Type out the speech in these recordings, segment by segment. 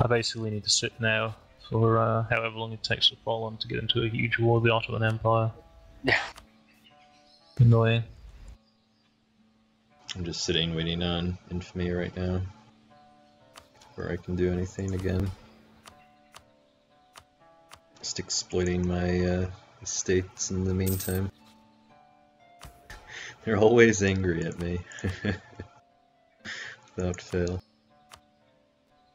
I basically need to sit now for however long it takes for Poland to get into a huge war with the Ottoman Empire. Yeah. Annoying. I'm just sitting waiting on infamy right now, before I can do anything again. Just exploiting my estates in the meantime. They're always angry at me. Without fail.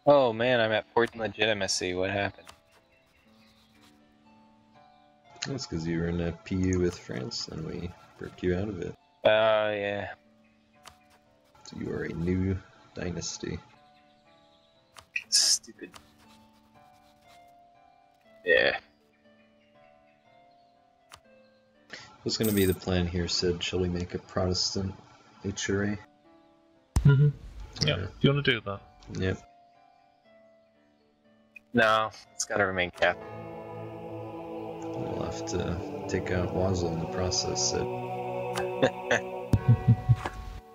Oh man, I'm at 14 legitimacy. What happened? That's because you were in a PU with France and we broke you out of it. Oh yeah. So you are a new dynasty. Stupid. Yeah. What's going to be the plan here, Sid? Shall we make a Protestant HRA? Mm-hmm. Yeah. Do you want to do that? Yep. No, it's gotta remain Catholic. We'll have to take out Wazz in the process, Sid.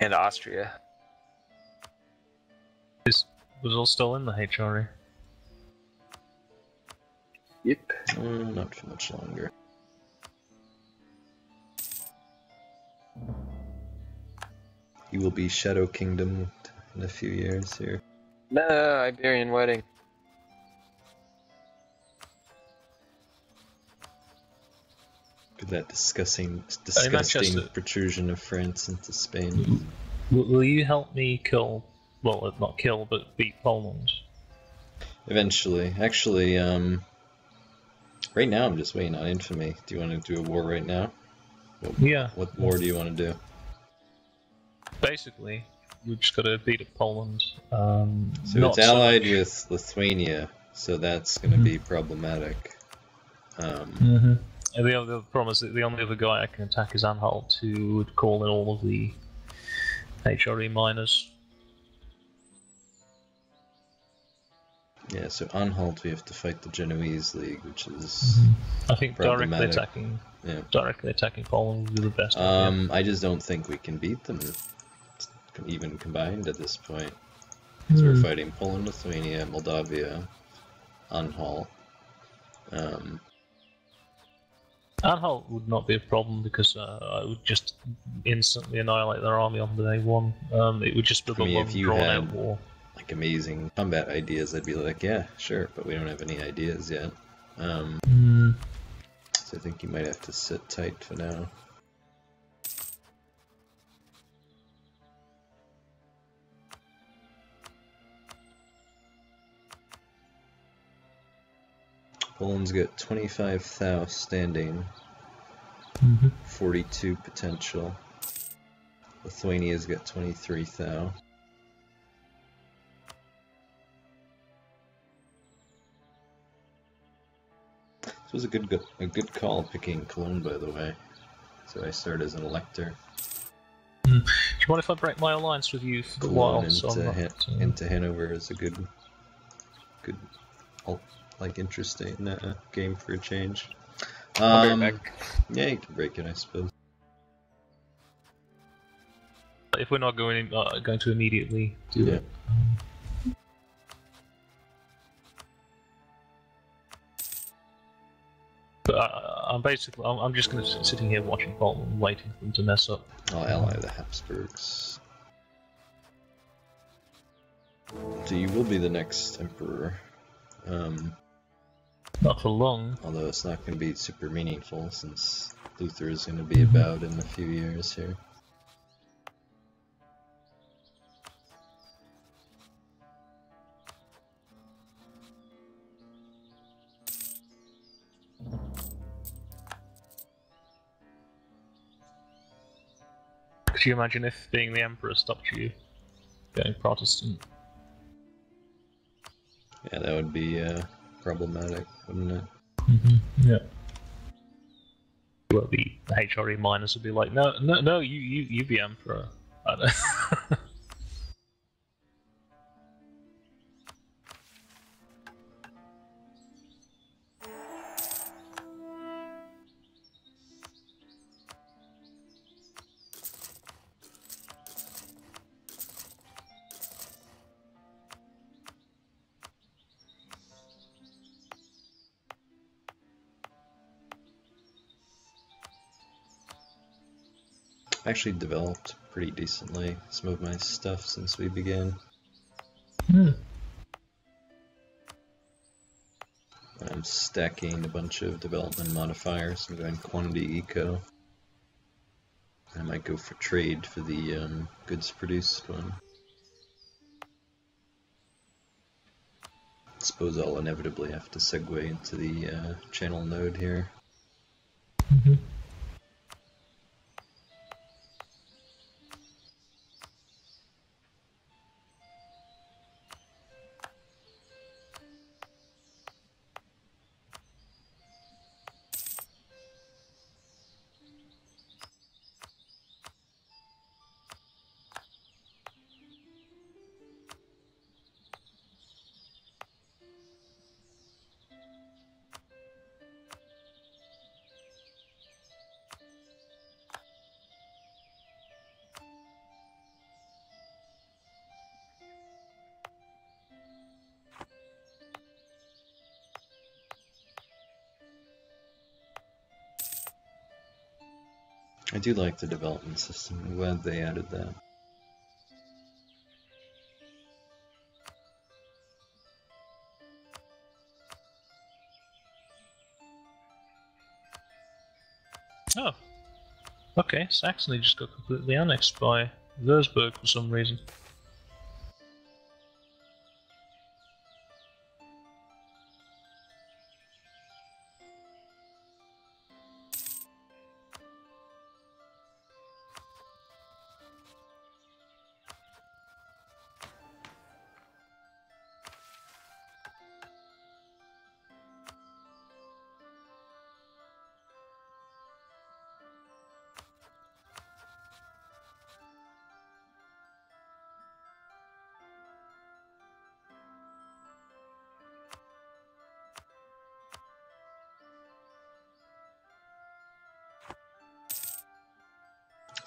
And Austria. Was all still in the HRE? Yep. Not for much longer. He will be Shadow Kingdom in a few years here. No, Iberian wedding. Look at that disgusting Manchester. protrusion of France into Spain. Will you help me kill? Well, not kill, but beat Poland. Eventually. Actually, right now I'm just waiting on infamy. Do you want to do a war right now? Yeah. What war do you want to do? Basically, we've just got to beat up Poland. So it's allied with Lithuania, so that's going to be problematic. And the other problem is that the only other guy I can attack is Anhalt, who would call in all of the HRE miners. Yeah, so Anhalt we have to fight the Genoese League, which is I think directly problematic. attacking Poland would be the best. I just don't think we can beat them, even combined at this point. Because we're fighting Poland, Lithuania, Moldavia, Anhalt. Anhalt would not be a problem because I would just instantly annihilate their army on day one. It would just be a long, drawn-out war. Like amazing combat ideas, I'd be like, yeah, sure, but we don't have any ideas yet. So I think you might have to sit tight for now. Poland's got 25,000 standing, 42 potential. Lithuania's got 23,000. This was a good call picking Cologne, by the way. So I start as an elector. Do you mind if I break my alliance with you for a while? Into Hanover is a good, interesting game for a change. I'll be right back. Yeah, you can break it, I suppose. If we're not going to immediately do it. But I'm just going to sitting here watching Poland, waiting for them to mess up. I'll ally the Habsburgs. So you will be the next emperor. Not for long. Although it's not going to be super meaningful since Luther is going to be about in a few years here. Could you imagine if being the emperor stopped you going Protestant? Yeah, that would be problematic, wouldn't it? Yeah. Well, the HRE miners would be like, no, you be emperor. I don't actually developed pretty decently some of my stuff since we began. I'm stacking a bunch of development modifiers. I'm going quantity eco. I might go for trade for the goods produced one. I suppose I'll inevitably have to segue into the channel node here. I do like the development system. I'm glad they added that. Oh. Okay, Saxony just got completely annexed by Würzburg for some reason.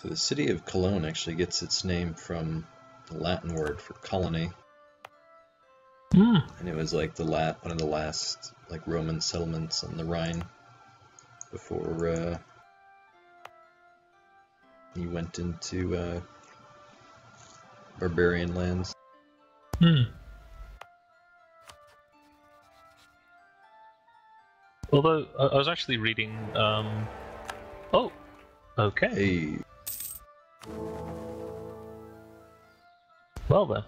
So the city of Cologne actually gets its name from the Latin word for colony. And it was like one of the last like Roman settlements on the Rhine before you went into barbarian lands. Although I was actually reading. Oh, okay. Hey. Well then.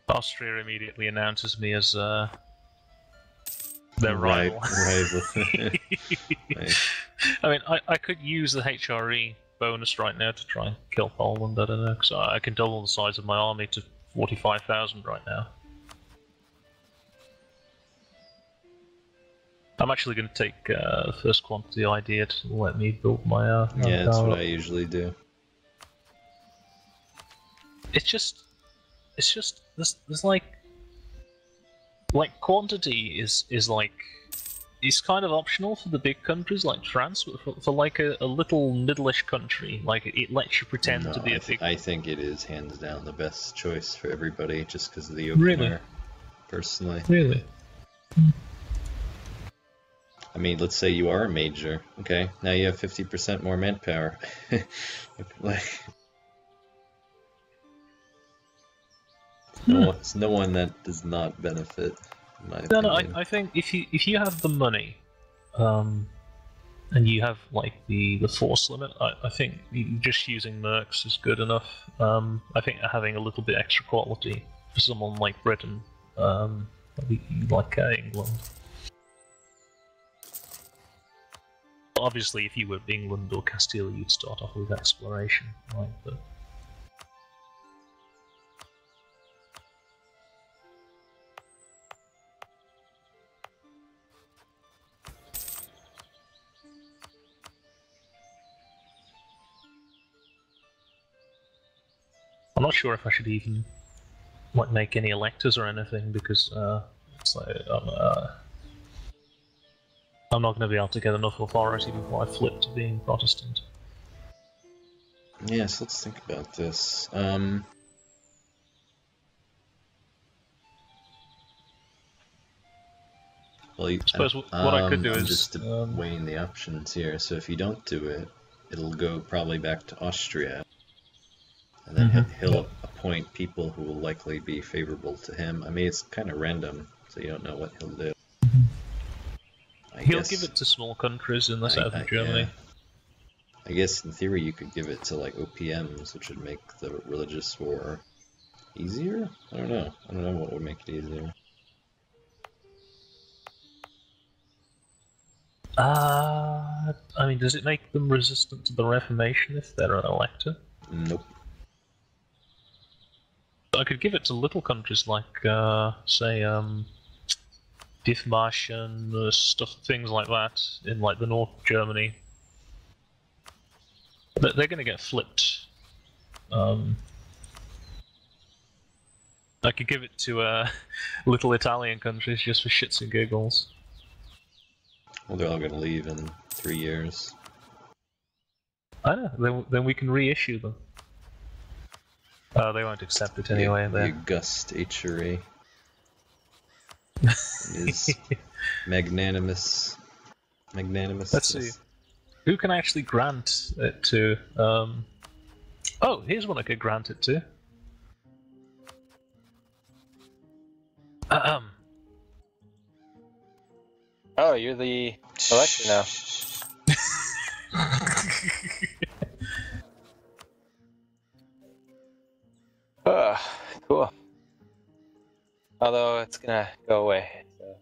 Austria immediately announces me as their rival. Right. I mean, I could use the HRE bonus right now to try and kill Poland. I don't know, because I can double the size of my army to 45,000 right now. I'm actually going to take first quantity idea to let me build my. Yeah, that's what I usually do. It's just there's like quantity is like. It's kind of optional for the big countries like France, but for like a little middle-ish country, like it lets you pretend to be a big. I think it is hands down the best choice for everybody, just because of the opener. Really? Personally. Really? I mean, let's say you are a major. Okay, now you have 50% more manpower. Like, it's no one that does not benefit. No, I think if you have the money, and you have like the force limit, I think just using mercs is good enough. I think having a little bit extra quality for someone like Britain, like England. Obviously, if you were England or Castile, you'd start off with exploration, right? But I'm not sure if I should even like make any electors or anything because it's like I'm not going to be able to get enough authority before I flip to being Protestant. Yes, let's think about this. Well, I suppose what I could do I'm is just weighing the options here. So if you don't do it, it'll go probably back to Austria, and then he'll appoint people who will likely be favorable to him. I mean, it's kind of random, so you don't know what he'll do. He'll give it to small countries in the south of Germany. Yeah. I guess in theory you could give it to like OPMs, which would make the religious war easier? I don't know. I don't know what would make it easier. I mean, does it make them resistant to the Reformation if they're an elector? Nope. I could give it to little countries like, say, Dithmarschen, stuff, things like that, in like the north of Germany. But they're going to get flipped. I could give it to little Italian countries just for shits and giggles. Well, they're all going to leave in 3 years. I know. Then we can reissue them. They won't accept it anyway. The august HRA is magnanimous. Let's see. Who can I actually grant it to? Oh, here's one I could grant it to. Oh, you're the elector now. Cool. Although it's gonna go away. So.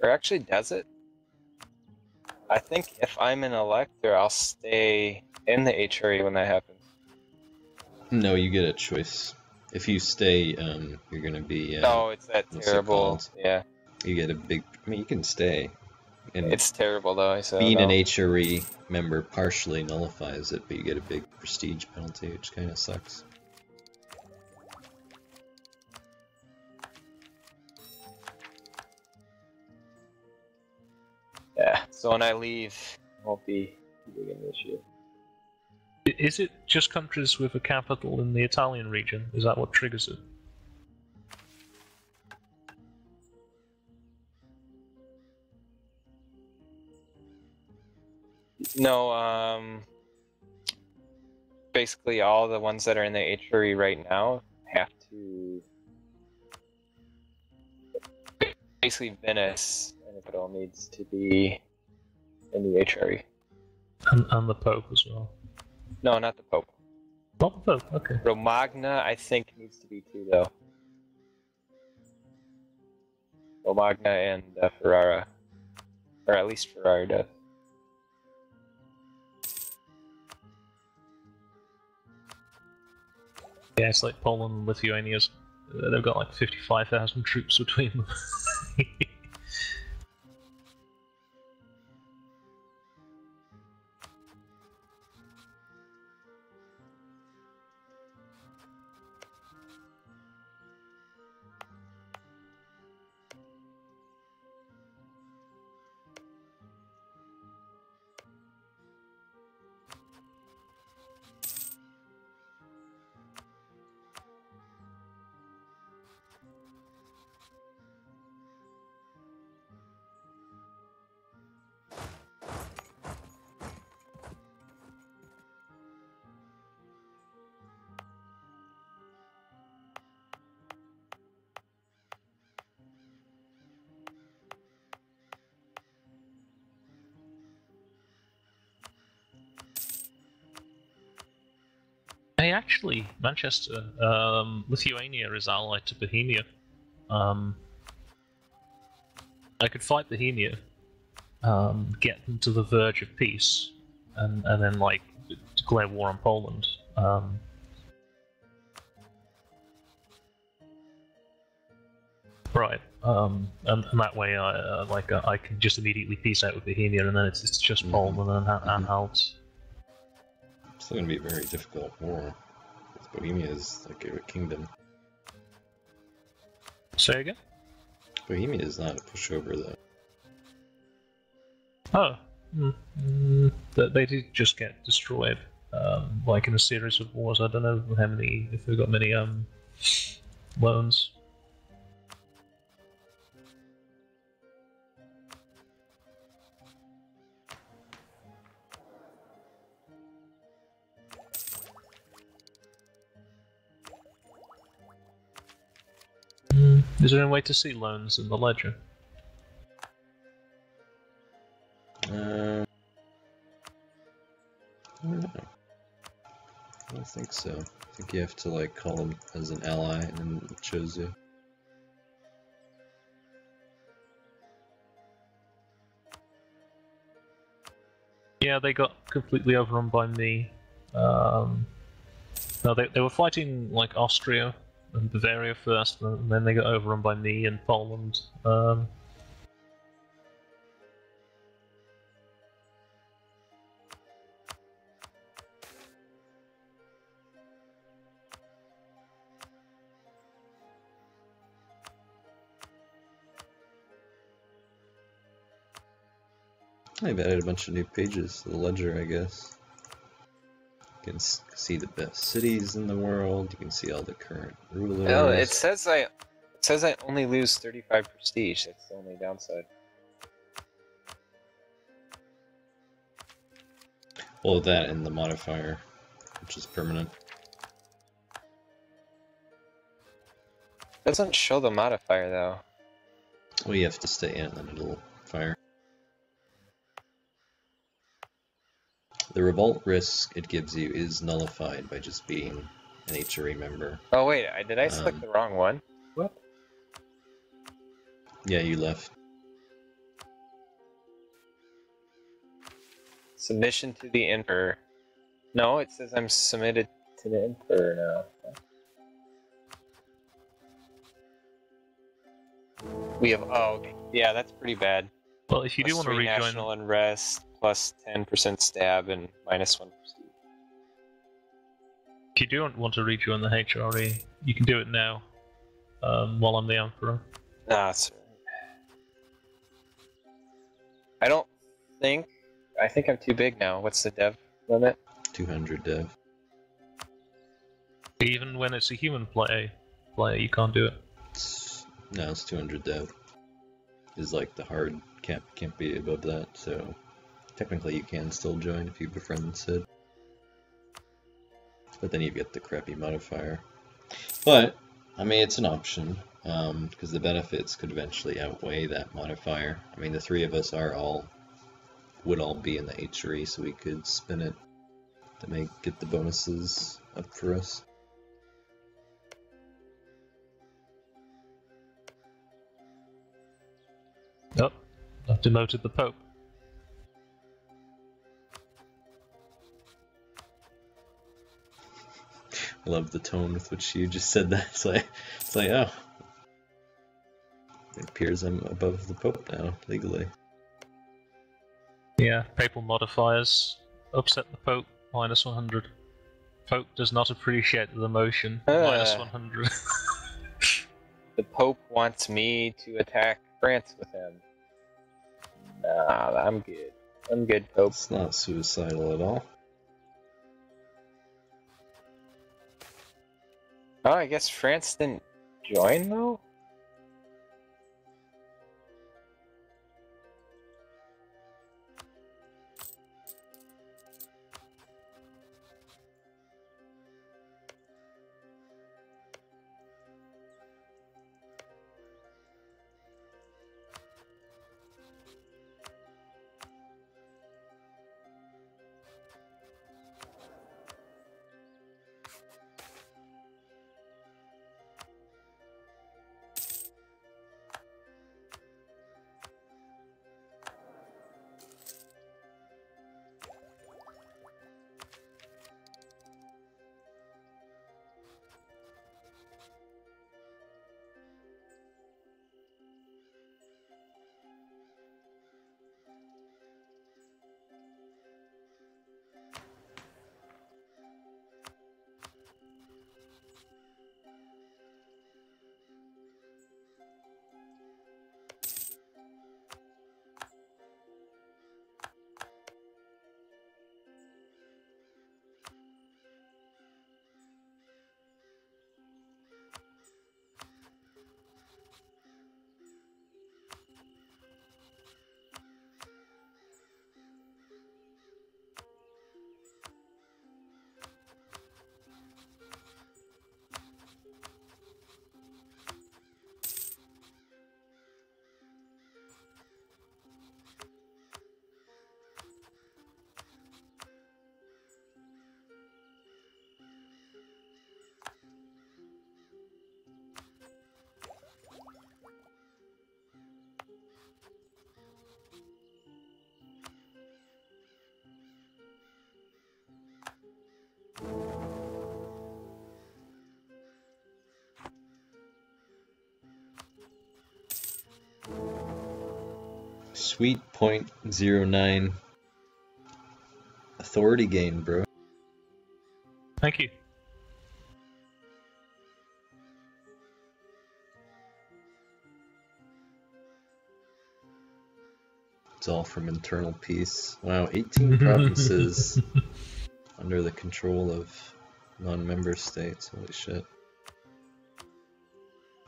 Or actually, does it? I think if I'm an elector, I'll stay in the HRE when that happens. No, you get a choice. If you stay, you're gonna be. No, it's that terrible. Yeah. You get a big. I mean, you can stay. And it's terrible though. So being an HRE member partially nullifies it, but you get a big prestige penalty, which kind of sucks. Yeah. So when I leave, it won't be too big an issue. Is it just countries with a capital in the Italian region? Is that what triggers it? No, basically all the ones that are in the HRE right now have to... Basically Venice, and if it all needs to be in the HRE. And the Pope as well? No, not the Pope. Not the Pope, okay. Romagna, I think, needs to be too, though. Romagna and Ferrara. Or at least Ferrara does. Yeah, it's like Poland and Lithuania's. They've got like 55,000 troops between them. Hey, actually, Manchester, Lithuania is allied to Bohemia. I could fight Bohemia, get them to the verge of peace, and then like declare war on Poland. Right, and that way, I can just immediately peace out with Bohemia, and then it's just Poland and Anhalt. It's still gonna be a very difficult war. Bohemia is like a kingdom. Say again? Bohemia is not a pushover, though. Oh, they did just get destroyed, like in a series of wars. I don't know how many, if they've got many loans. Is there any way to see loans in the ledger? I don't know. I don't think so. I think you have to like call him as an ally and then it shows you. Yeah, they got completely overrun by me. No, they were fighting like Austria and Bavaria first, and then they got overrun by me and Poland. They've added a bunch of new pages to the ledger, I guess. You can see the best cities in the world. You can see all the current rulers. No, it says I only lose 35 prestige. That's the only downside. Well, that and the modifier, which is permanent. Doesn't show the modifier though. Well, you have to stay in, and then it'll fire. The revolt risk it gives you is nullified by just being an HRE member. Oh wait, did I select the wrong one? What? Yeah, you left. Submission to the Emperor. No, it says I'm submitted to the Emperor now. We have, oh, okay. Yeah, that's pretty bad. Well, if you do want to +3 rejoin, national unrest, plus 10% stab, and minus 1 prestige. if you do want to rejoin the HRE, you can do it now, while I'm the Emperor. Nah, sir. I don't think. I think I'm too big now. What's the dev limit? 200 dev. Even when it's a human player, you can't do it. No, it's 200 dev. Is like the hard cap, can't be above that, so technically you can still join if you befriend Sid. But then you get the crappy modifier. But, I mean, it's an option, because the benefits could eventually outweigh that modifier. I mean, the three of us would all be in the HRE, so we could spin it to get the bonuses up for us. Oh, I've demoted the Pope. I love the tone with which you just said that. It's like, oh, it appears I'm above the Pope now, legally. Yeah, papal modifiers. Upset the Pope, minus 100. Pope does not appreciate the motion, minus 100. The Pope wants me to attack France with him. Nah, I'm good. I'm good, Pope. It's not suicidal at all. Oh, I guess France didn't join, though? Sweet .09 authority gain, bro. Thank you. It's all from internal peace. Wow, 18 provinces under the control of non-member states. Holy shit.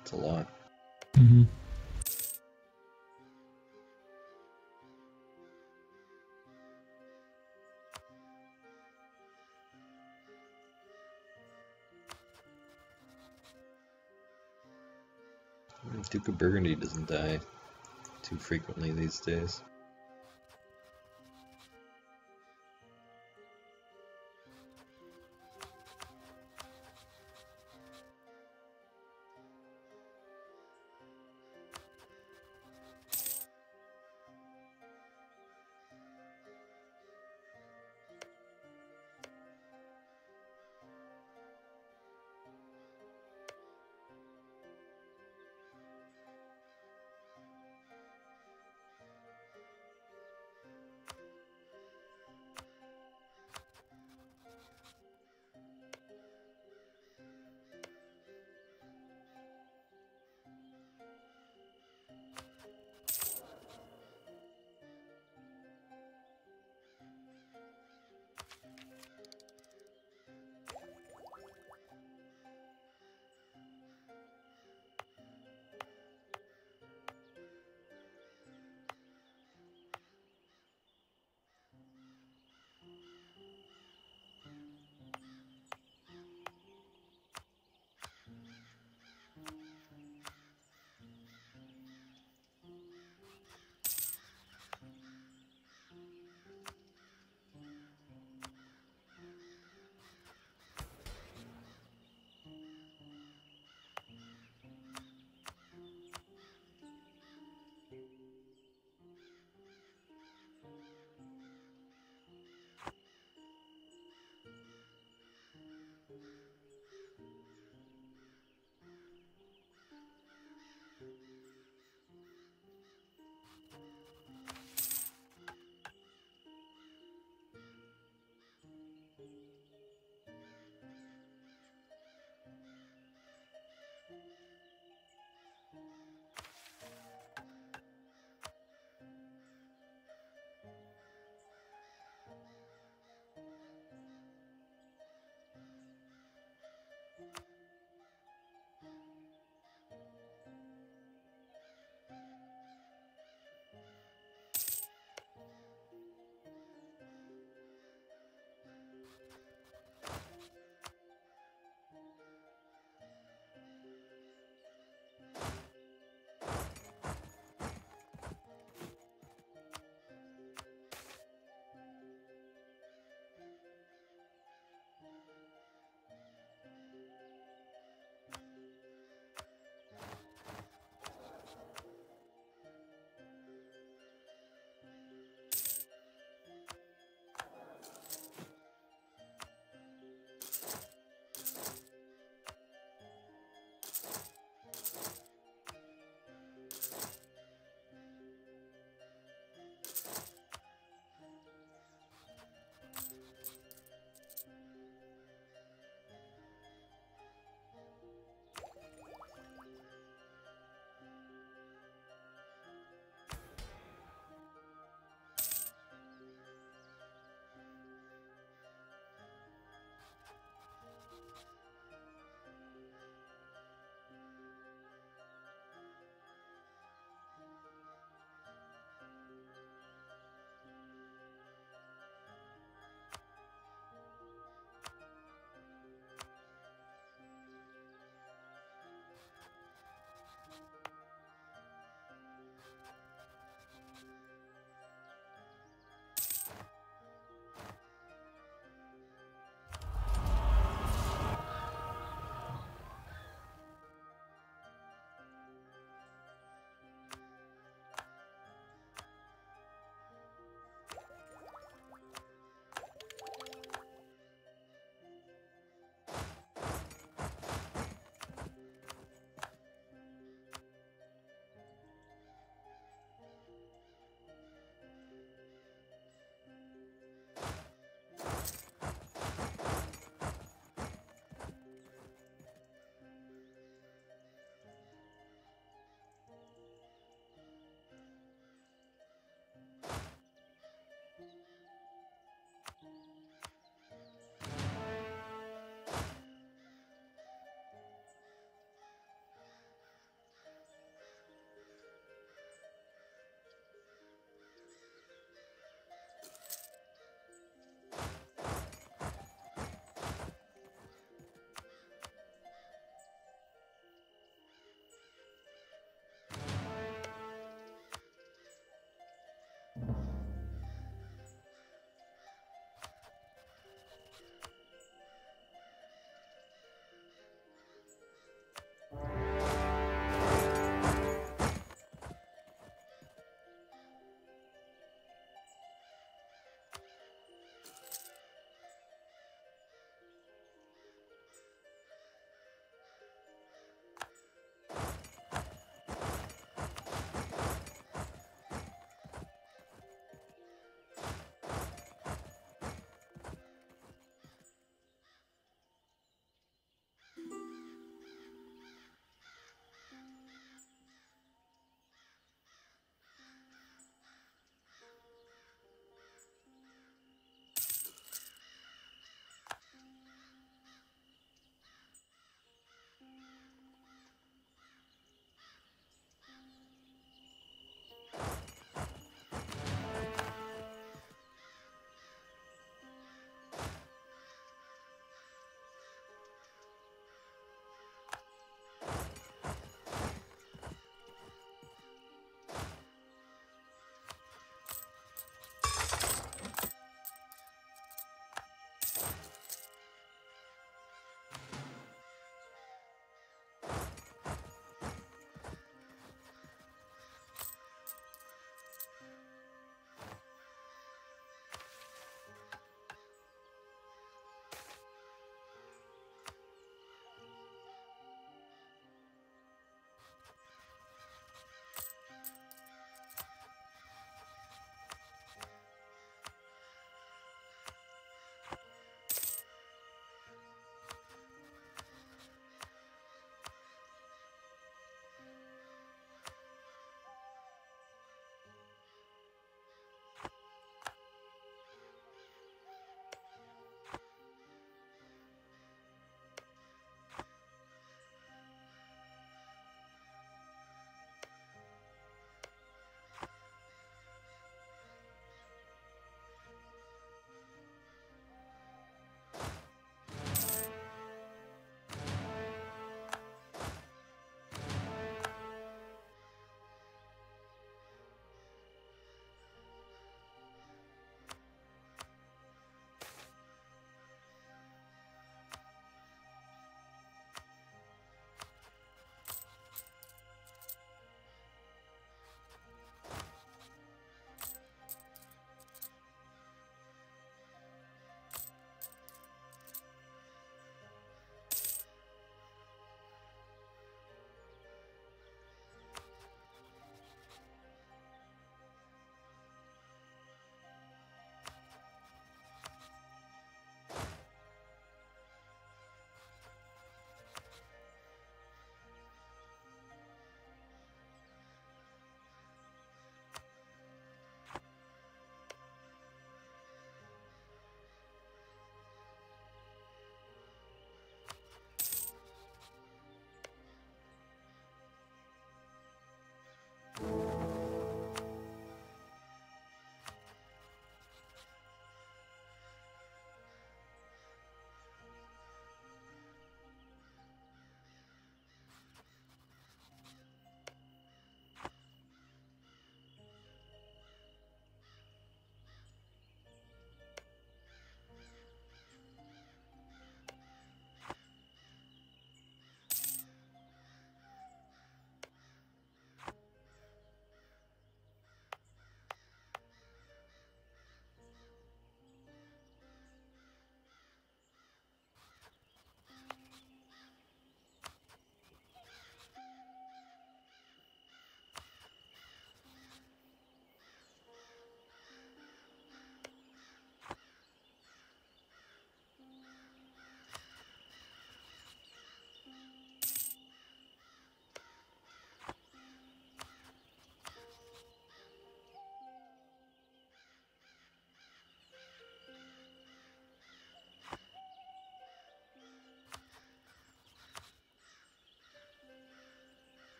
It's a lot. Mm-hmm. Duke of Burgundy doesn't die too frequently these days.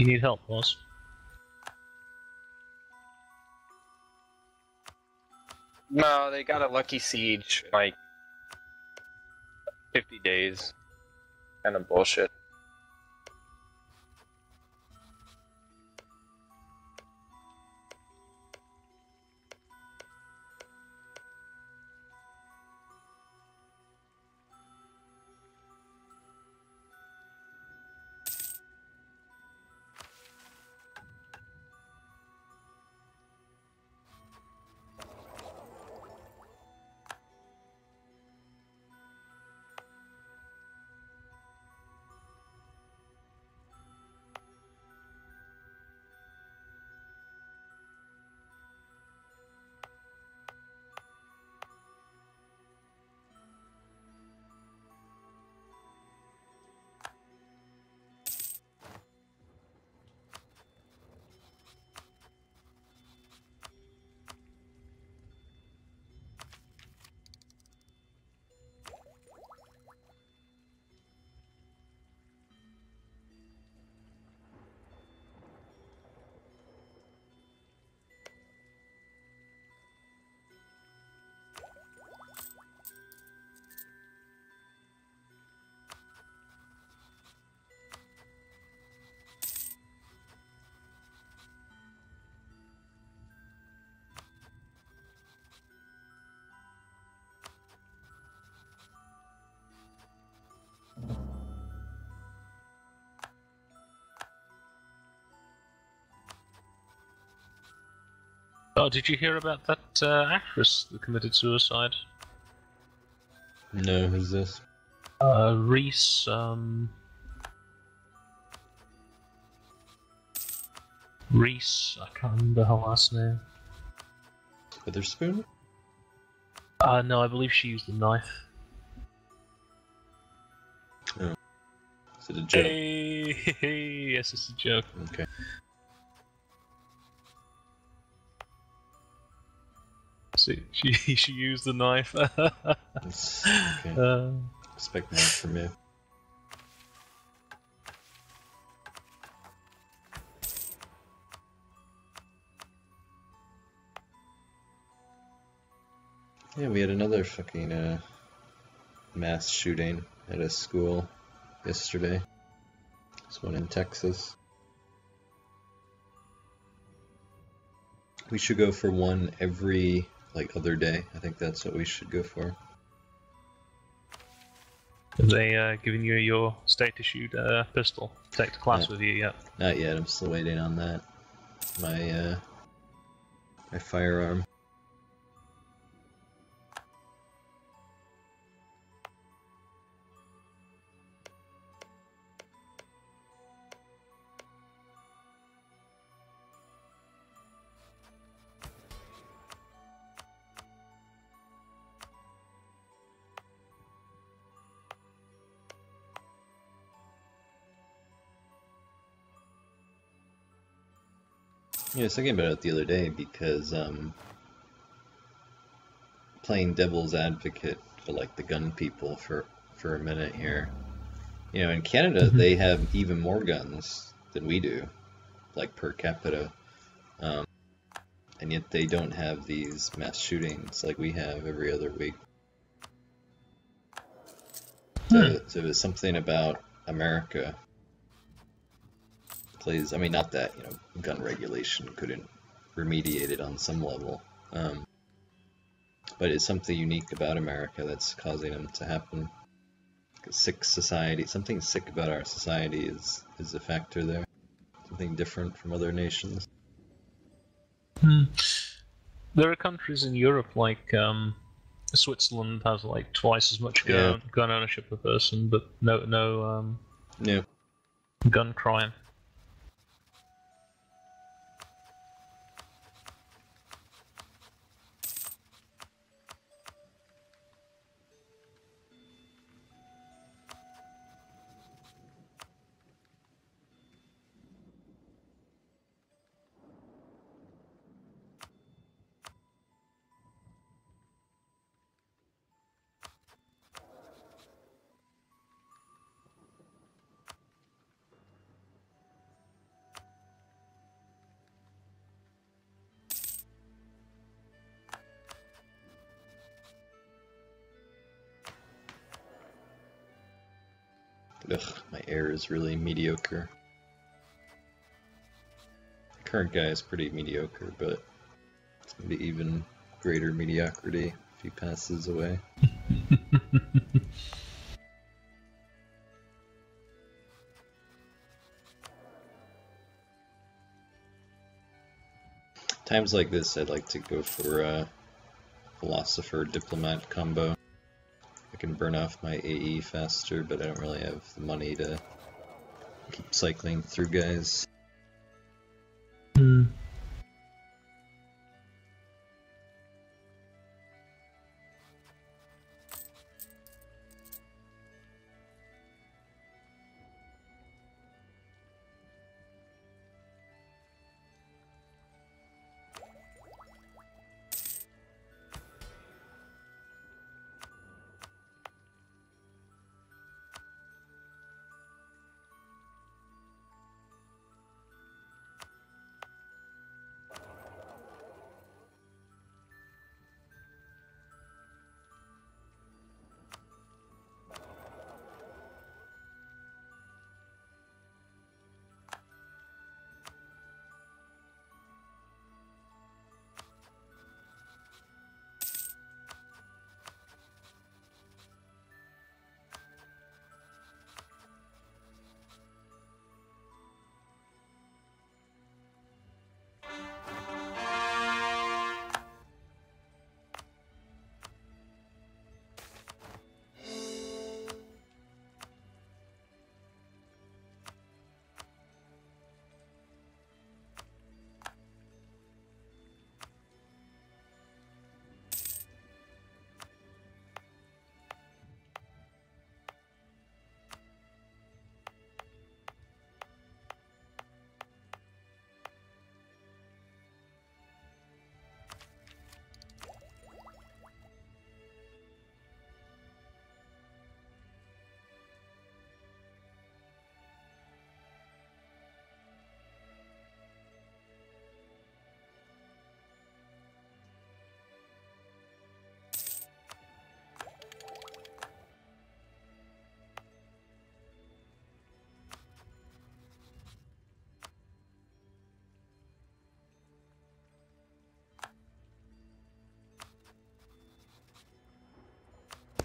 You need help, Wazz? No, they got a lucky siege in like 50 days. Kind of bullshit. Oh, did you hear about that actress that committed suicide? No, who's this? Reese, Reese, I can't remember her last name. Witherspoon? No, I believe she used a knife. Oh. Is it a joke? Hey, yes, it's a joke. Okay. See, she used the knife. Okay. Expect more from me. Yeah, we had another fucking mass shooting at a school yesterday. This one in Texas. We should go for one every other day. I think that's what we should go for. Have they given you your state-issued pistol to take to class with you yet? Not yet. I'm still waiting on that. My firearm. Yeah, I was thinking about it the other day because playing devil's advocate for the gun people for a minute here. You know, in Canada they have even more guns than we do, per capita, and yet they don't have these mass shootings like we have every other week. So it's something about America. Plays. I mean, not that gun regulation couldn't remediate it on some level, but it's something unique about America that's causing them to happen. A sick society, something sick about our society is a factor there. Something different from other nations. There are countries in Europe like Switzerland has twice as much gun ownership per person, but no gun crime. Ugh, my air is really mediocre. The current guy is pretty mediocre, but it's gonna be even greater mediocrity if he passes away. Times like this, I'd like to go for a philosopher diplomat combo. I can burn off my AE faster, but I don't really have the money to keep cycling through guys.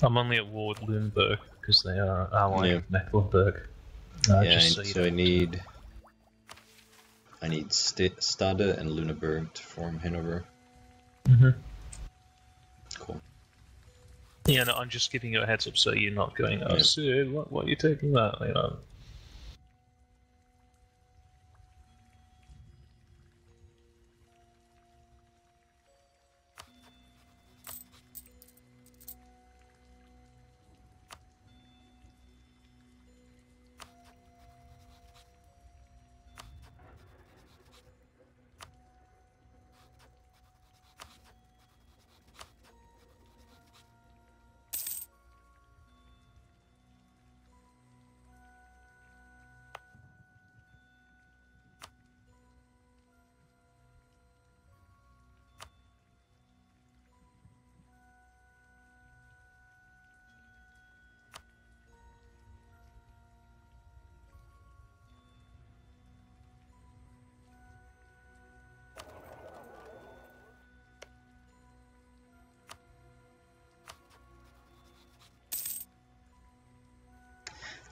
I'm only at war with Lüneburg because they are allied with Mecklenburg. Yeah, so I need Stade and Lüneburg to form Hanover. Cool. Yeah, no, I'm just giving you a heads up so you're not going, oh, Sid, what are you taking that? You know.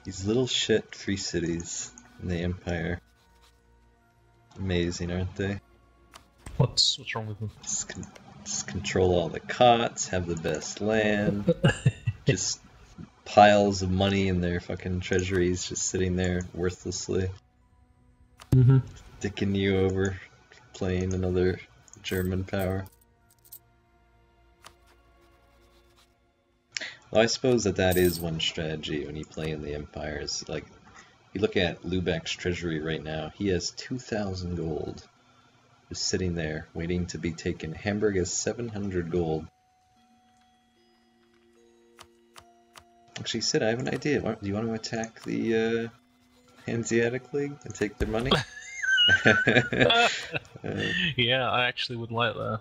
These little shit free cities in the Empire. Amazing, aren't they? What's wrong with them? Just control all the cots, have the best land, just piles of money in their fucking treasuries just sitting there worthlessly. Dicking you over, playing another German power. Well, I suppose that is one strategy when you play in the empires. Like, you look at Lübeck's treasury right now, he has 2,000 gold. Just sitting there, waiting to be taken. Hamburg has 700 gold. Actually, Sid, I have an idea. Do you want to attack the Hanseatic League and take their money? Yeah, I actually would like that.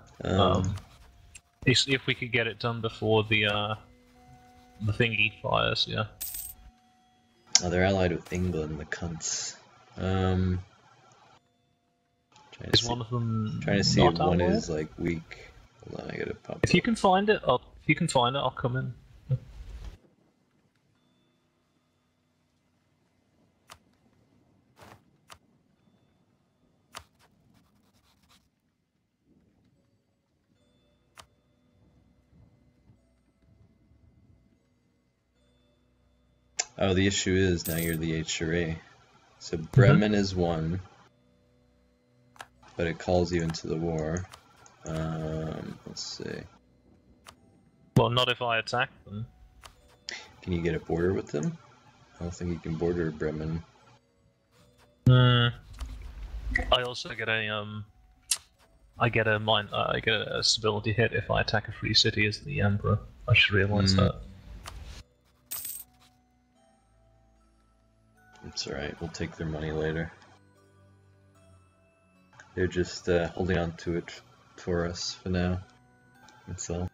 If we could get it done before the thingy fires, yeah. Oh, they're allied with England, the cunts. Is one of them Trying to see not if one allied? is like weak. Hold on, I gotta pop If you up. can find it, I'll come in. Oh, the issue is now you're the HRA. So Bremen is one, but it calls you into the war. Let's see. Well, not if I attack them. Can you get a border with them? I don't think you can border Bremen. I also get I get a stability hit if I attack a free city as the Emperor. I should realize that. It's alright, we'll take their money later. They're just holding on to it for us for now. That's all.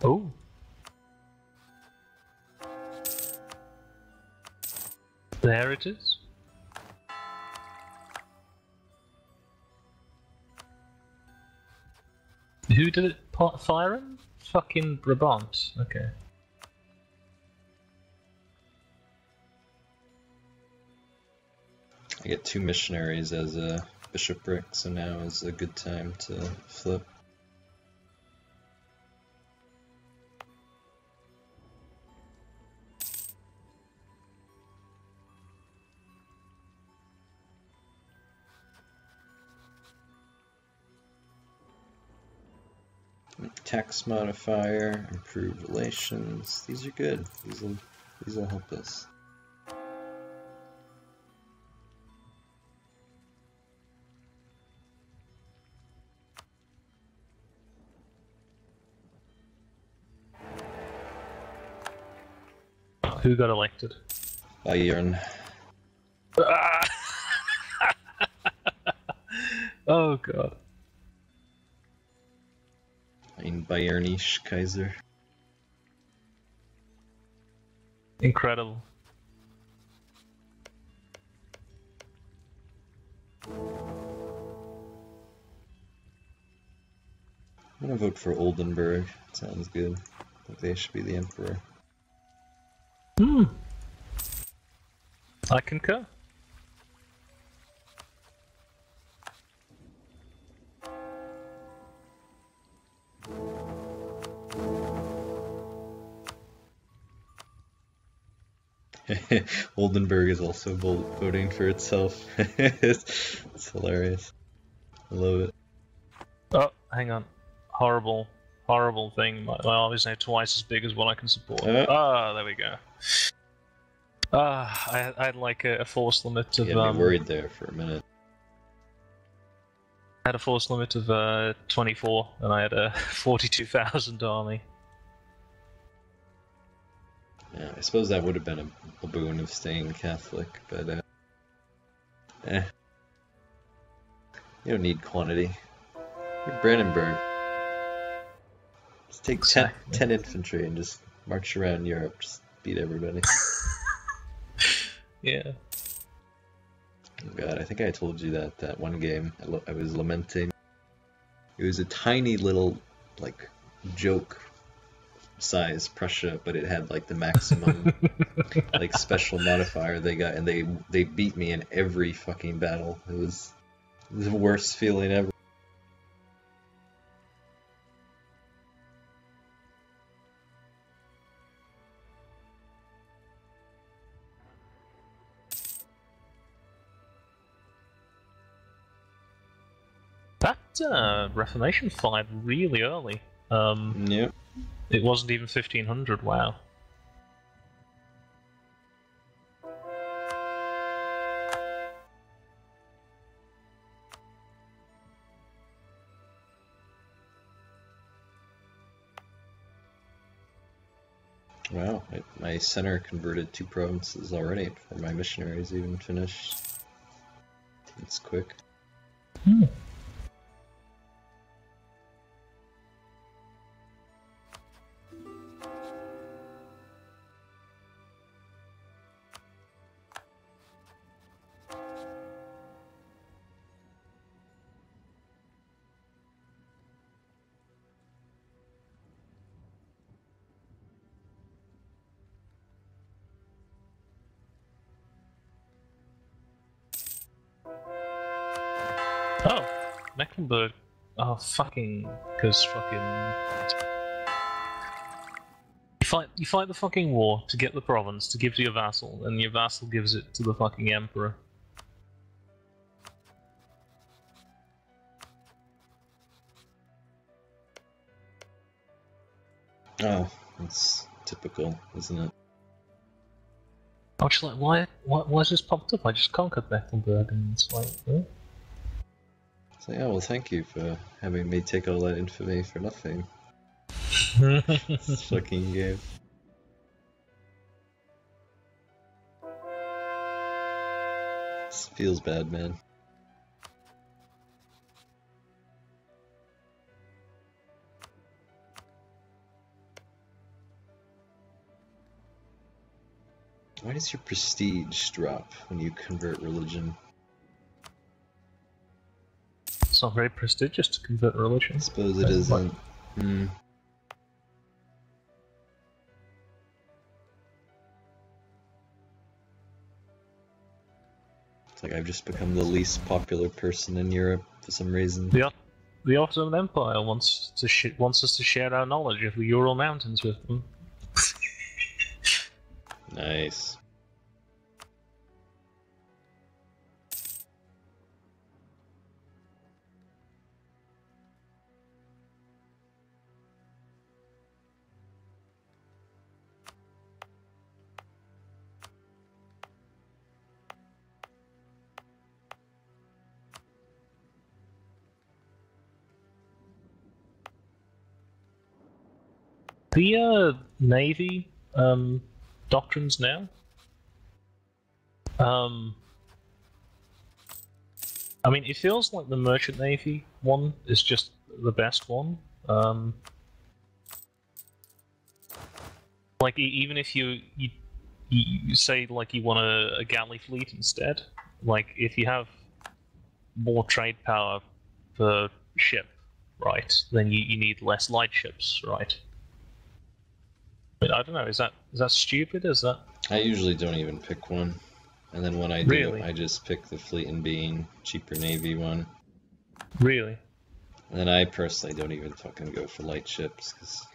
Oh. There it is. Who did it fire him? Fucking Brabant. Okay. I get 2 missionaries as a bishopric, so now is a good time to flip. Tax modifier, improved relations. These are good. These will help us. Who got elected? Bayern. Oh god. Ein Bayernisch Kaiser. Incredible. I'm gonna vote for Oldenburg. Sounds good. I think they should be the emperor. I concur. Oldenburg is also voting for itself. It's hilarious. I love it. Oh, hang on. Horrible, horrible thing. My army is now twice as big as what I can support. There we go. I had like a force limit of. You had me worried there for a minute. I had a force limit of 24, and I had a 42,000 army. Yeah, I suppose that would have been a boon of staying Catholic, but you don't need quantity. You're Brandenburg. Just take Exactly. 10 infantry and just march around Europe, just beat everybody. Yeah. Oh god, I think I told you that one game I was lamenting. It was a tiny little, like, joke size Prussia, but it had like the maximum like special modifier they got, and they beat me in every fucking battle. It was the worst feeling ever. That Reformation fired really early. Yep. It wasn't even 1500. Wow. Wow, my center converted 2 provinces already before my missionaries even finished. It's quick. Hmm. Oh, Mecklenburg. Oh, fucking. Because fucking. You fight the fucking war to get the province to give to your vassal, and your vassal gives it to the fucking emperor. Oh, that's typical, isn't it? I was just like, why has this popped up? I just conquered Mecklenburg, and it's like, eh? So yeah, well, thank you for having me take all that infamy for nothing. This fucking game. This feels bad, man. Why does your prestige drop when you convert religion? It's not very prestigious to convert religion. I suppose it isn't. It's like I've just become the least popular person in Europe for some reason. The Ottoman Empire wants us to share our knowledge of the Ural Mountains with them. Nice. The Navy doctrines now. I mean, it feels like the Merchant Navy one is just the best one. Like even if you say like you want a galley fleet instead, like if you have more trade power per ship, right, then you need less light ships, right? But I don't know. Is that stupid? Is that? I usually don't even pick one, and then when I do, Really? I just pick the Fleet and Being cheaper Navy one. Really? And then I personally don't even fucking go for light ships because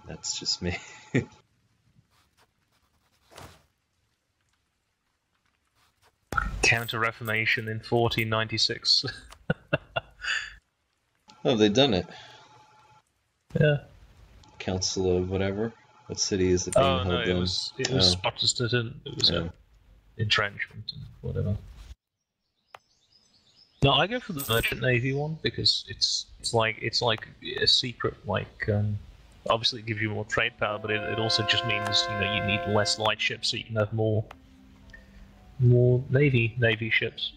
that's just me. Counter-Reformation in 1496. Oh, they've done it. Yeah. Council of whatever. What city is it being held no, in? it was Protestant. It was entrenchment and whatever. No, I go for the Merchant Navy one because it's like a secret. Like obviously it gives you more trade power, but it also just means you need less light ships so you can have more navy ships.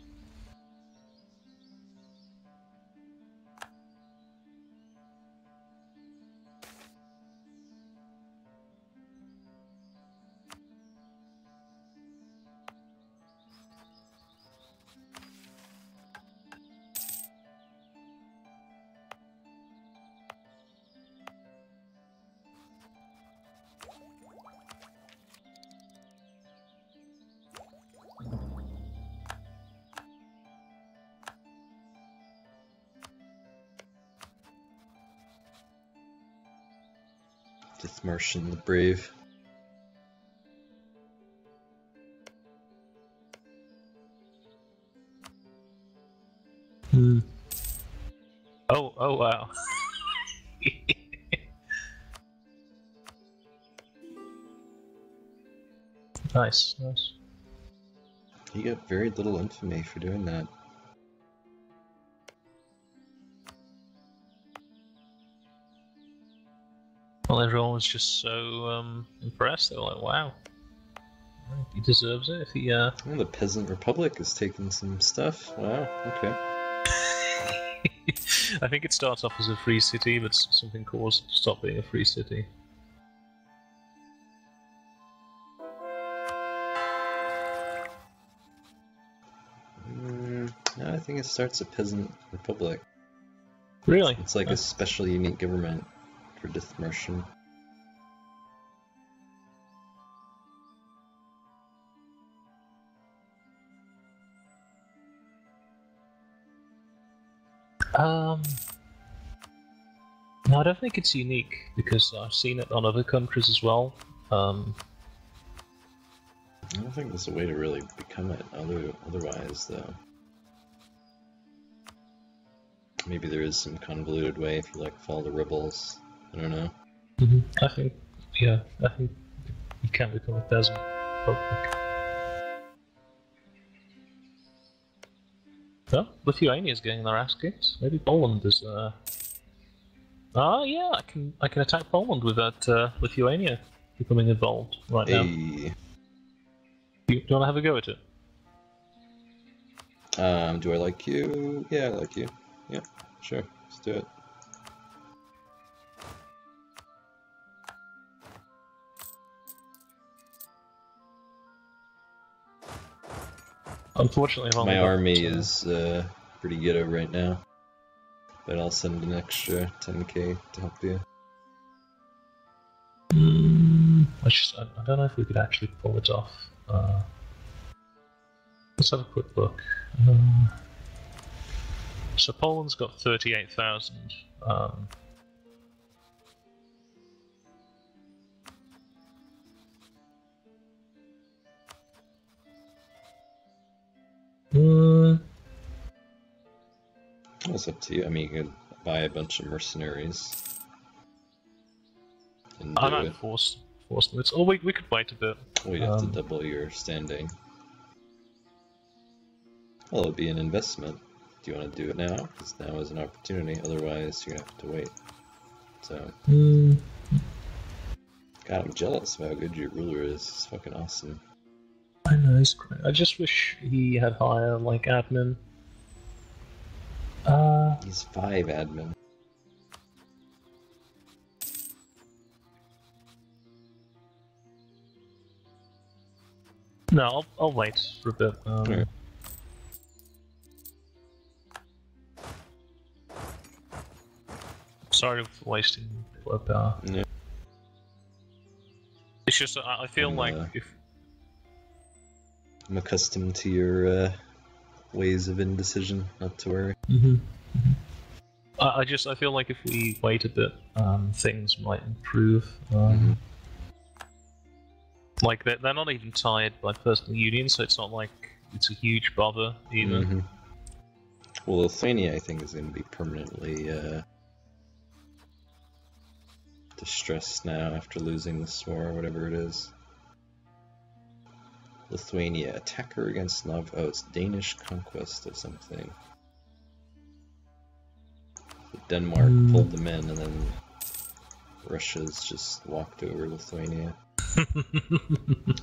Dithmarschen the Brave. Oh wow. Nice. You got very little infamy for doing that. Well, everyone was just so impressed. They were like, "Wow, he deserves it." If he, Well, the Peasant Republic has taken some stuff. Wow. Okay. I think it starts off as a free city, but something caused it to stop being a free city. I think it starts a Peasant Republic. Really? It's like a special, unique government for Dithmarschen. No, I don't think it's unique because I've seen it on other countries as well. I don't think there's a way to really become it otherwise, though. Maybe there is some convoluted way if you like follow the rebels. I don't know. I think you can become a peasant republic. Well, Lithuania is getting their ass kicked. Maybe Poland is. Yeah, I can attack Poland without Lithuania becoming involved right now. Do you want to have a go at it? Do I like you? Yeah, I like you. Yeah, sure. Let's do it. Unfortunately, my army is pretty ghetto right now, but I'll send an extra 10k to help you. I don't know if we could actually pull it off. Let's have a quick look. So Poland's got 38,000. It's up to you. I mean, you could buy a bunch of mercenaries. And I might force them. Or we could wait a bit. We'd have to double your standing. Well, it'd be an investment. Do you want to do it now? Because now is an opportunity. Otherwise, you're gonna have to wait. So. God, I'm jealous of how good your ruler is. It's fucking awesome. I know, he's great. I just wish he had higher, like, admin. He's 5 admin. No, I'll wait for a bit. Right. Sorry for wasting flow power. Yeah. It's just I feel like if I'm accustomed to your ways of indecision. Not to worry. I feel like if we wait a bit, things might improve. Like they're not even tied by personal unions, so it's not like it's a huge bother either. Well, Lithuania, I think, is going to be permanently distressed now after losing this war, or whatever it is. Lithuania, attacker against Nov. Oh, it's Danish conquest or something. Denmark pulled them in, and then Russia's just walked over Lithuania.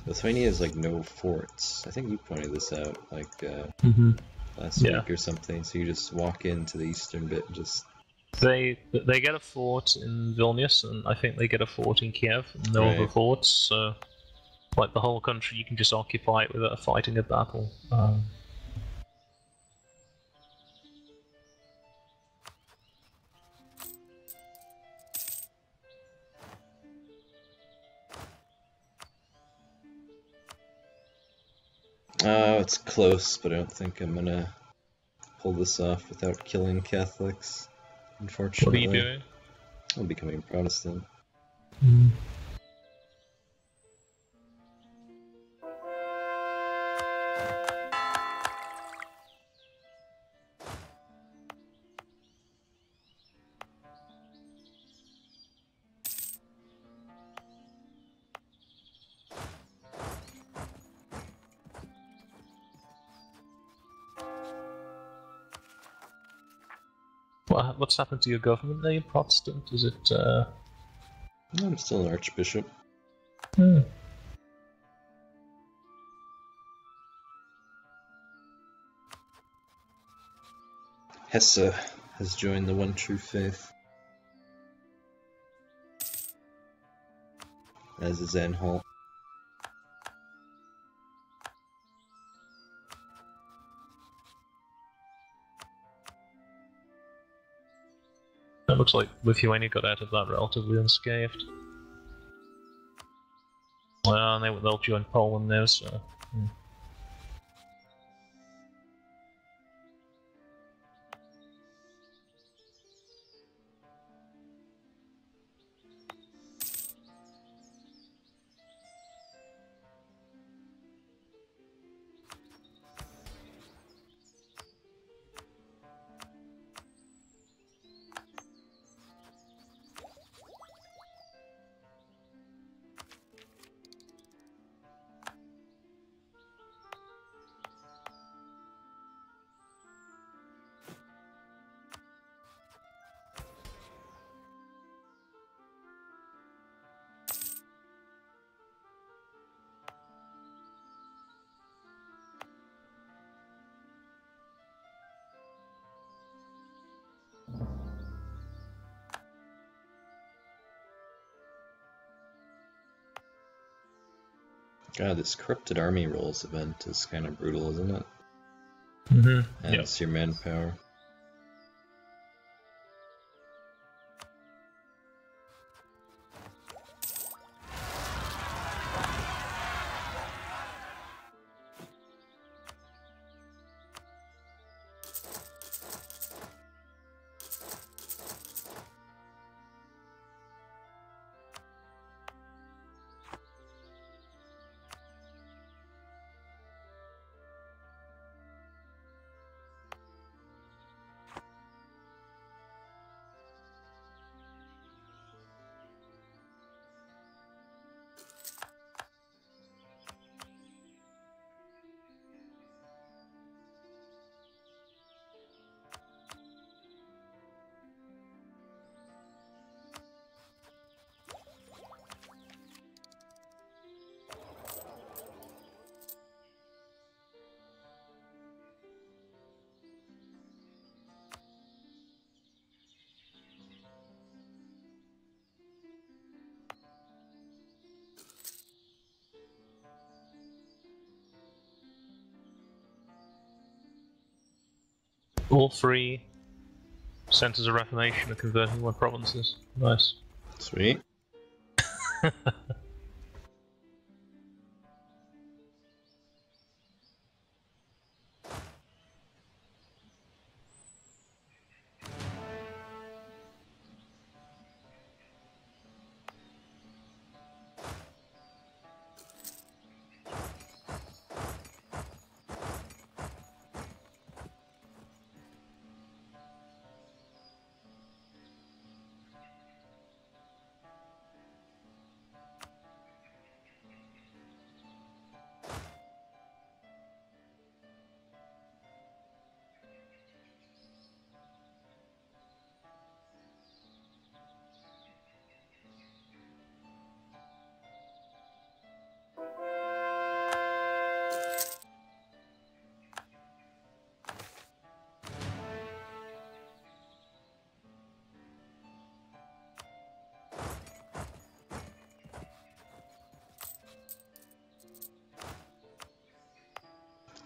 Lithuania has like no forts. I think you pointed this out like last week or something. So you just walk into the eastern bit and just. They get a fort in Vilnius, and I think they get a fort in Kiev, and no other forts. So, like the whole country, you can just occupy it without fighting a battle. It's close, but I don't think I'm gonna pull this off without killing Catholics, unfortunately. What are you doing? I'm becoming Protestant. What's happened to your government? Are you Protestant? Is it I'm still an archbishop. Hmm. Hesse has joined the One True Faith. As is Anhalt. It looks like Lithuania got out of that relatively unscathed. Well, they'll join Poland now, so... God, this corrupted army rolls event is kind of brutal, isn't it? Mm-hmm. Adds your manpower. All three centers of reformation are converting my provinces. Nice. Sweet.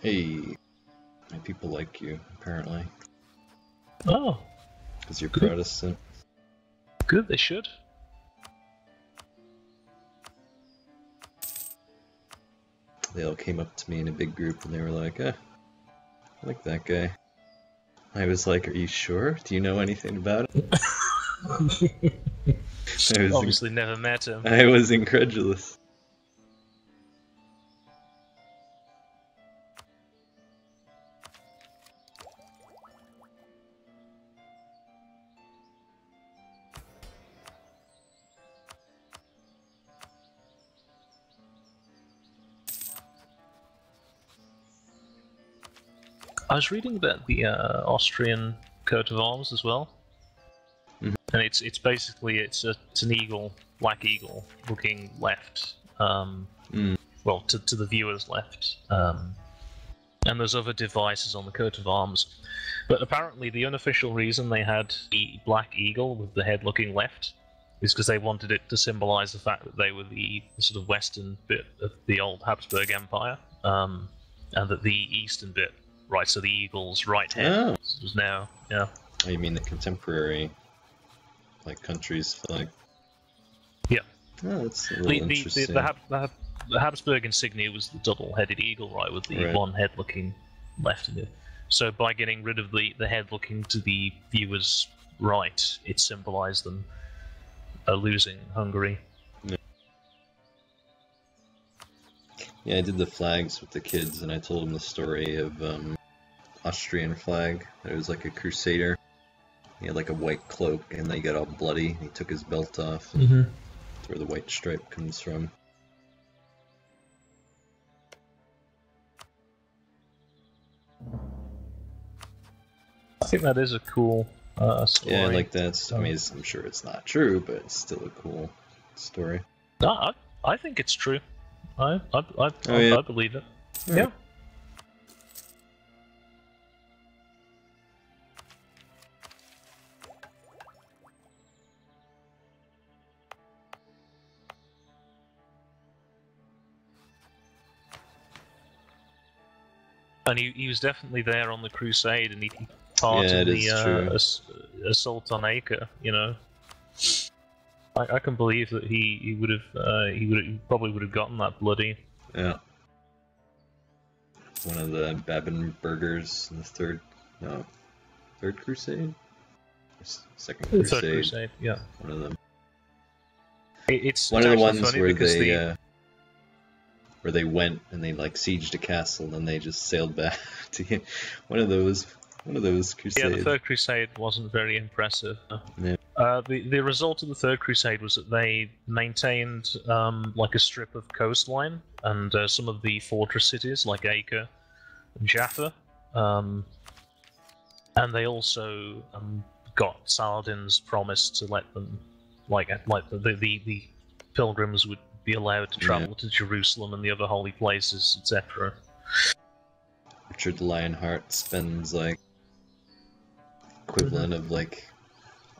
Hey, my people like you, apparently. Oh. Because you're Protestant. Good, they should. They all came up to me in a big group and they were like, I like that guy. I was like, are you sure? Do you know anything about it? Obviously never met him. I was incredulous. I was reading about the Austrian coat of arms as well, Mhm. and it's basically it's an eagle black eagle looking left. Well, to the viewer's left. And there's other devices on the coat of arms. But apparently the unofficial reason they had the black eagle with the head looking left is because they wanted it to symbolize the fact that they were the sort of western bit of the old Habsburg Empire, and that the eastern bit, right, so the eagle's right head was now, yeah. Oh, you mean the contemporary, like, country's flag? Yeah. Oh, that's a little interesting. The Habsburg insignia was the double-headed eagle, right, with the one head looking left of it. So by getting rid of the head looking to the viewer's right, it symbolized them losing Hungary. Yeah, I did the flags with the kids, and I told them the story of Austrian flag. It was like a crusader. He had like a white cloak, and then he got all bloody. And he took his belt off. And that's where the white stripe comes from. I think that is a cool story. Yeah, I like that. I mean, I'm sure it's not true, but it's still a cool story. No, I think it's true. I believe it. Yeah. And he was definitely there on the crusade, and he part of the assault on Acre. You know, I can believe that he probably would have gotten that bloody. Yeah. One of the Babenbergers in the third crusade? Second crusade. The third crusade, yeah. One of them. It's one of the ones where they went and they like sieged a castle and then they just sailed back to get one of those crusades. Yeah, the third crusade wasn't very impressive. Yeah. The result of the third crusade was that they maintained like a strip of coastline and some of the fortress cities like Acre and Jaffa, and they also got Saladin's promise to let them the pilgrims would be allowed to travel to Jerusalem and the other holy places, etc. Richard Lionheart spends like equivalent of like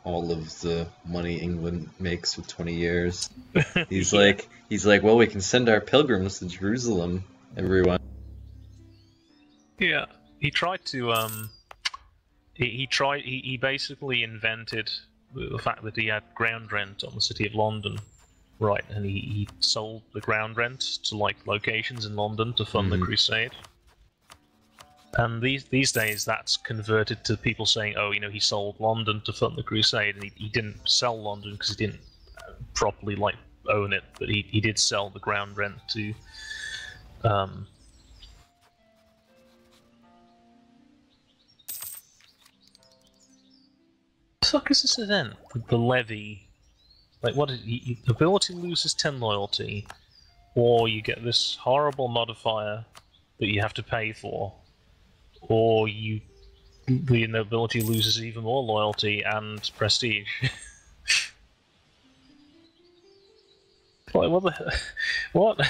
all of the money England makes with 20 years. He's like, well, we can send our pilgrims to Jerusalem, everyone. Yeah, he tried to he basically invented the fact that he had ground rent on the city of London. Right, and he sold the ground rent to like locations in London to fund the crusade. And these days, that's converted to people saying, "Oh, you know, he sold London to fund the crusade," and he didn't sell London because he didn't properly like own it, but he did sell the ground rent to. What the fuck is this event? The levy. Like, what is the ability loses 10 loyalty, or you get this horrible modifier that you have to pay for, or the nobility loses even more loyalty and prestige. Like, what the what?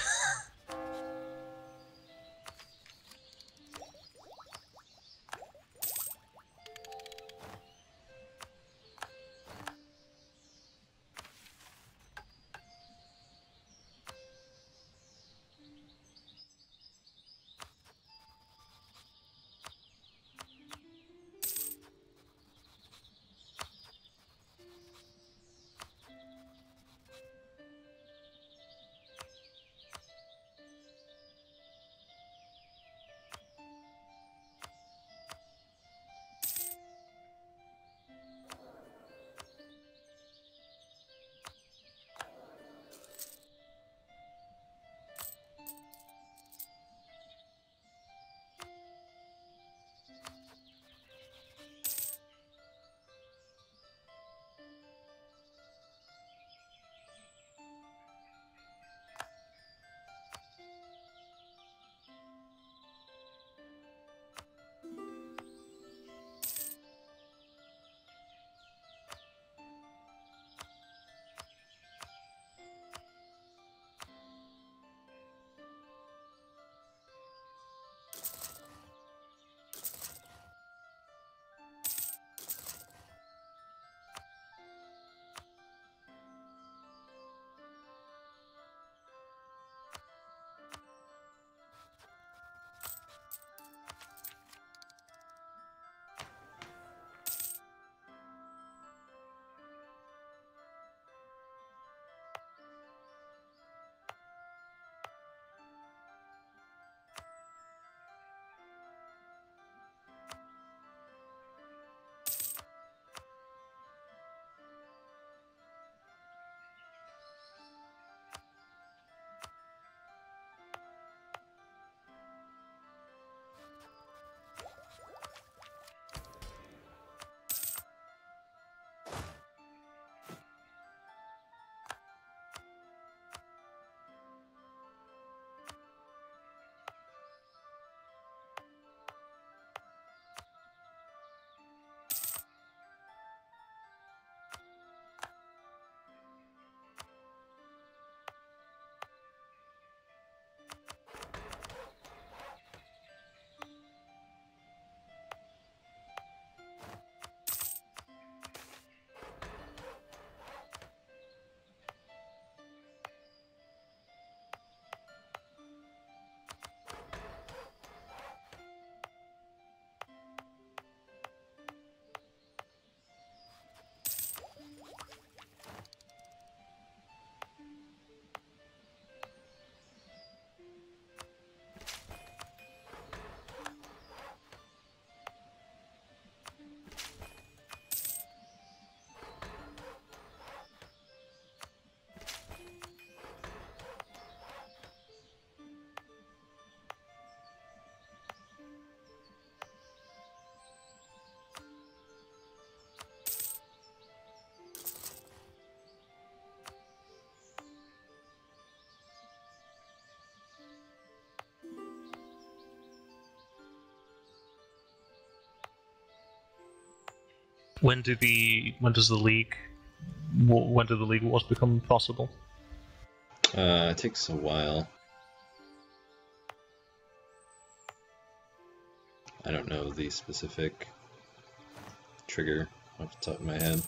When does the league wars become possible? It takes a while. I don't know the specific trigger off the top of my head.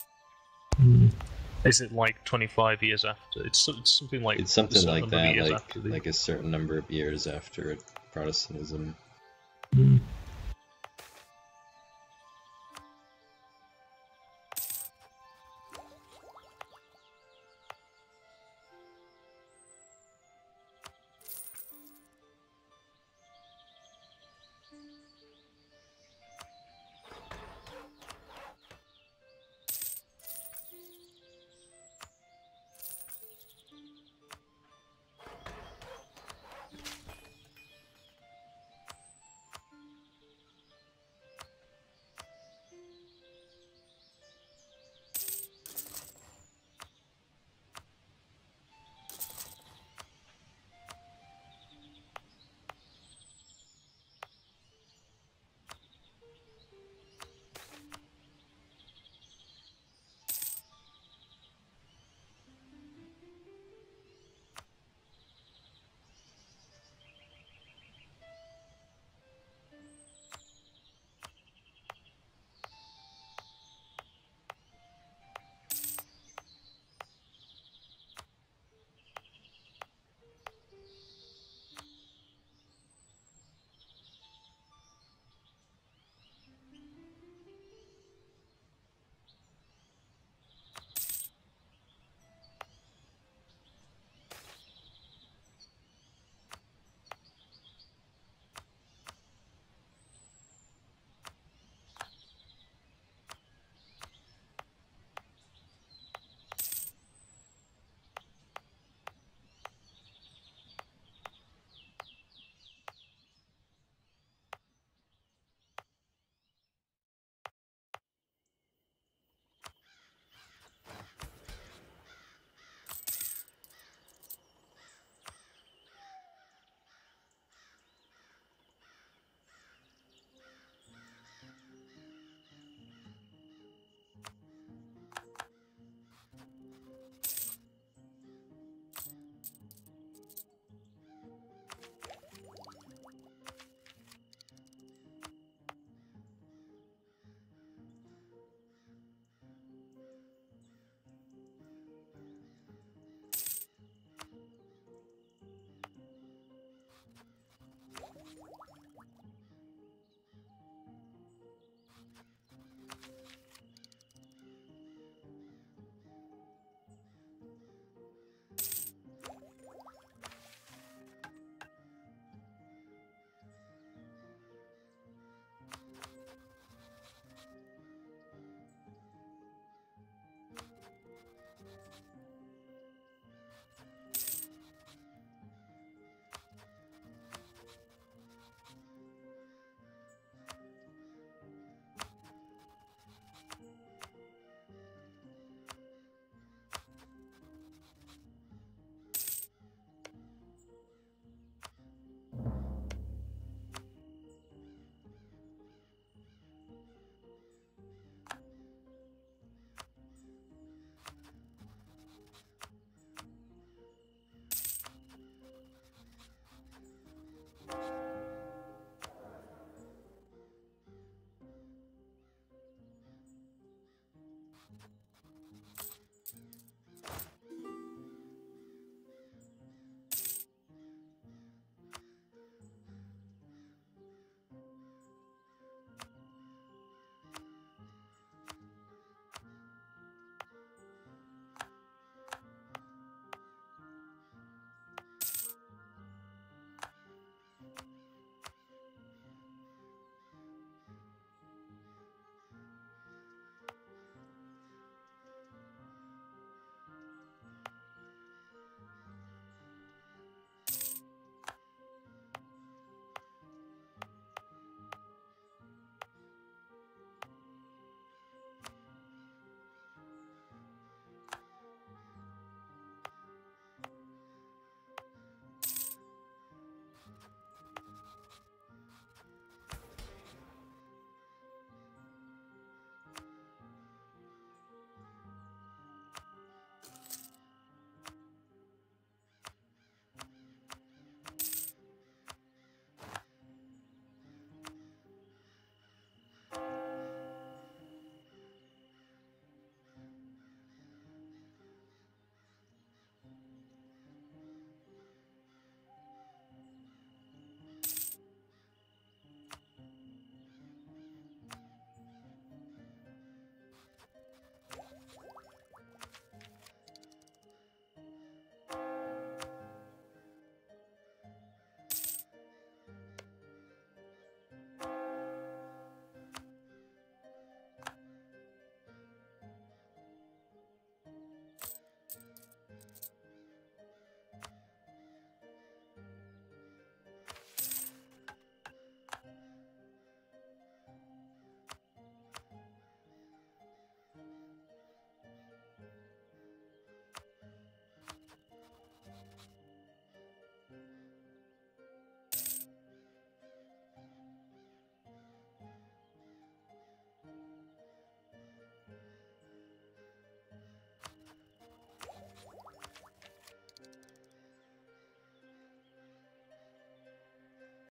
Is it like 25 years after? It's something like It's something like that, like like a certain number of years after Protestantism